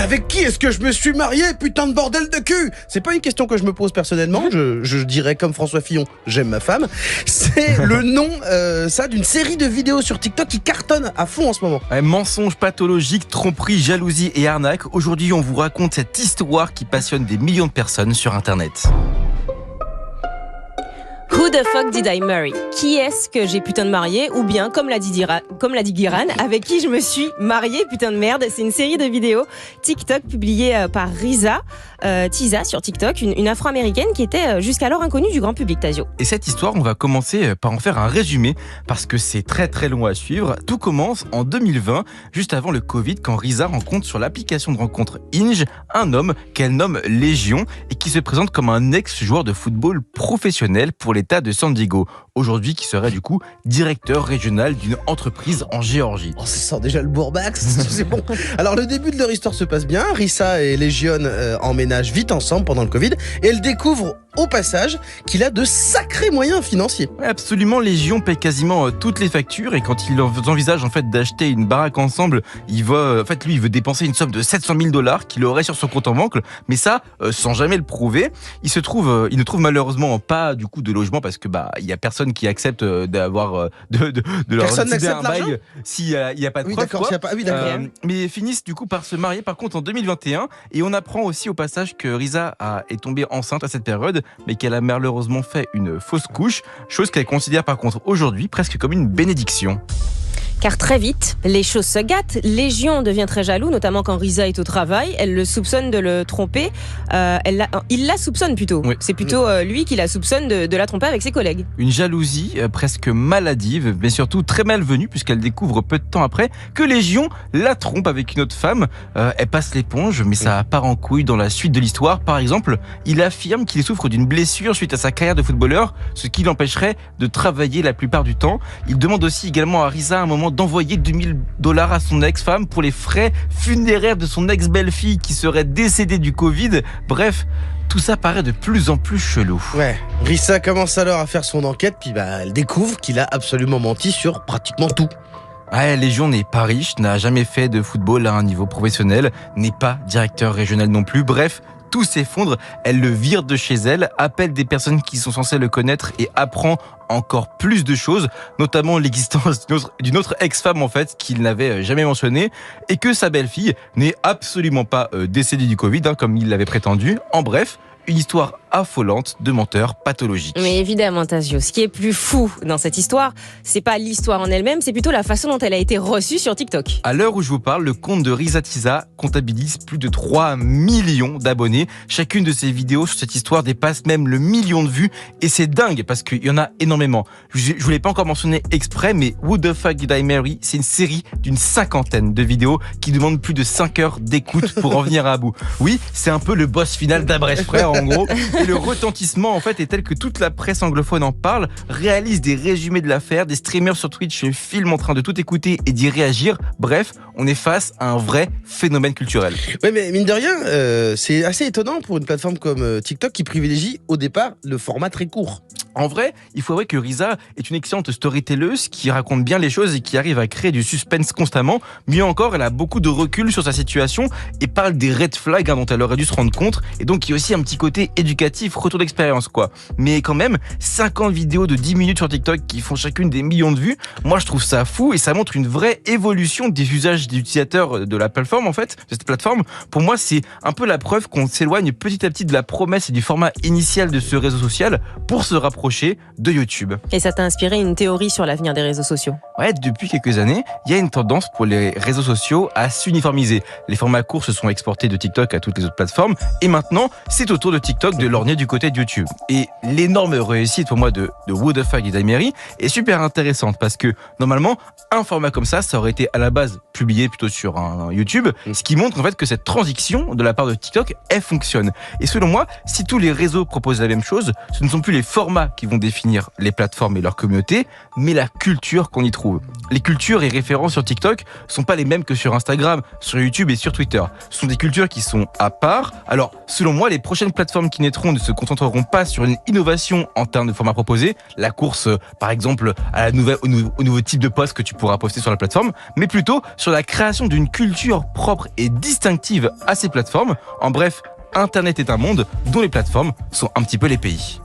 avec qui est-ce que je me suis marié, putain de bordel de cul? C'est pas une question que je me pose personnellement, je dirais comme François Fillon, j'aime ma femme. C'est le nom, d'une série de vidéos sur TikTok qui cartonne à fond en ce moment. Mensonges pathologiques, tromperies, jalousie et arnaques. Aujourd'hui, on vous raconte cette histoire qui passionne des millions de personnes sur Internet. Who the fuck did I marry? Qui est-ce que j'ai putain de marié? Ou bien, comme l'a dit Guiran, avec qui je me suis mariée, putain de merde. C'est une série de vidéos TikTok publiée par Risa Tiza sur TikTok, une afro-américaine qui était jusqu'alors inconnue du grand public, Tasio. Et cette histoire, on va commencer par en faire un résumé parce que c'est très très long à suivre. Tout commence en 2020, juste avant le Covid, quand Risa rencontre sur l'application de rencontre Hinge un homme qu'elle nomme Légion et qui se présente comme un ex-joueur de football professionnel pour l'État de San Diego, aujourd'hui qui serait du coup directeur régional d'une entreprise en Géorgie. Oh, ça sent déjà le bourbax, c'est bon. Alors le début de leur histoire se passe bien, Risa et Légion emménagent vite ensemble pendant le Covid et elle découvre au passage qu'il a de sacrés moyens financiers. Ouais, absolument, Légion paie quasiment toutes les factures et quand il envisage en fait d'acheter une baraque ensemble, il veut dépenser une somme de $700 000 qu'il aurait sur son compte en banque, mais ça sans jamais le prouver. Il ne trouve malheureusement pas du coup de logement parce que il y a personne qui accepte d'avoir de leur décider un bail s'il y a pas de preuve. D'accord, oui, d'accord. Mais finissent du coup par se marier par contre en 2021 et on apprend aussi au passage que Risa est tombée enceinte à cette période, mais qu'elle a malheureusement fait une fausse couche, chose qu'elle considère par contre aujourd'hui presque comme une bénédiction. Car très vite, les choses se gâtent. Légion devient très jaloux, notamment quand Risa est au travail. Elle le soupçonne de le tromper. Il la soupçonne plutôt. Oui. C'est plutôt lui qui la soupçonne de la tromper avec ses collègues. Une jalousie presque maladive, mais surtout très malvenue, puisqu'elle découvre peu de temps après que Légion la trompe avec une autre femme. Elle passe l'éponge, mais ça part en couille dans la suite de l'histoire. Par exemple, il affirme qu'il souffre d'une blessure suite à sa carrière de footballeur, ce qui l'empêcherait de travailler la plupart du temps. Il demande aussi également à Risa à un moment d'envoyer $2 000 à son ex-femme pour les frais funéraires de son ex-belle-fille qui serait décédée du Covid. Bref, tout ça paraît de plus en plus chelou. Ouais, Risa commence alors à faire son enquête, puis elle découvre qu'il a absolument menti sur pratiquement tout. Ouais, Légion n'est pas riche, n'a jamais fait de football à un niveau professionnel, n'est pas directeur régional non plus, bref, tout s'effondre, elle le vire de chez elle, appelle des personnes qui sont censées le connaître et apprend encore plus de choses, notamment l'existence d'une autre ex-femme en fait qu'il n'avait jamais mentionnée et que sa belle-fille n'est absolument pas décédée du Covid comme il l'avait prétendu. En bref, une histoire affolante de menteurs pathologiques. Mais évidemment, Tasio, ce qui est plus fou dans cette histoire, c'est pas l'histoire en elle-même, c'est plutôt la façon dont elle a été reçue sur TikTok. À l'heure où je vous parle, le compte de Risa Tiza comptabilise plus de 3 millions d'abonnés. Chacune de ces vidéos sur cette histoire dépasse même le million de vues et c'est dingue parce qu'il y en a énormément. Je vous l'ai pas encore mentionné exprès, mais Who the fuck did I marry? C'est une série d'une 50aine de vidéos qui demandent plus de 5 heures d'écoute pour en venir à bout. Oui, c'est un peu le boss final d'Abrèche Frères en gros. Et le retentissement en fait est tel que toute la presse anglophone en parle, réalise des résumés de l'affaire, des streamers sur Twitch filment en train de tout écouter et d'y réagir. Bref, on est face à un vrai phénomène culturel. Ouais, mais mine de rien, c'est assez étonnant pour une plateforme comme TikTok qui privilégie au départ le format très court. En vrai, il faut avouer que Risa est une excellente storytelleuse qui raconte bien les choses et qui arrive à créer du suspense constamment. Mieux encore, elle a beaucoup de recul sur sa situation et parle des red flags dont elle aurait dû se rendre compte. Et donc, il y a aussi un petit côté éducatif, retour d'expérience, quoi. Mais quand même, 50 vidéos de 10 minutes sur TikTok qui font chacune des millions de vues, moi, je trouve ça fou et ça montre une vraie évolution des usages des utilisateurs de la plateforme, en fait, de cette plateforme. Pour moi, c'est un peu la preuve qu'on s'éloigne petit à petit de la promesse et du format initial de ce réseau social pour se rapprocher de YouTube. Et ça t'a inspiré une théorie sur l'avenir des réseaux sociaux? Ouais, depuis quelques années, il y a une tendance pour les réseaux sociaux à s'uniformiser. Les formats courts se sont exportés de TikTok à toutes les autres plateformes et maintenant, c'est au tour de TikTok de lorgner du côté de YouTube. Et l'énorme réussite pour moi de Who the fuck did I marry est super intéressante parce que normalement, un format comme ça aurait été à la base publié plutôt sur un YouTube, ce qui montre en fait que cette transition de la part de TikTok, elle fonctionne. Et selon moi, si tous les réseaux proposent la même chose, ce ne sont plus les formats qui vont définir les plateformes et leur communauté, mais la culture qu'on y trouve. Les cultures et références sur TikTok sont pas les mêmes que sur Instagram, sur YouTube et sur Twitter. Ce sont des cultures qui sont à part. Alors, selon moi, les prochaines plateformes qui naîtront ne se concentreront pas sur une innovation en termes de format proposé, la course, par exemple, à au nouveau type de post que tu pourras poster sur la plateforme, mais plutôt sur la création d'une culture propre et distinctive à ces plateformes. En bref, Internet est un monde dont les plateformes sont un petit peu les pays.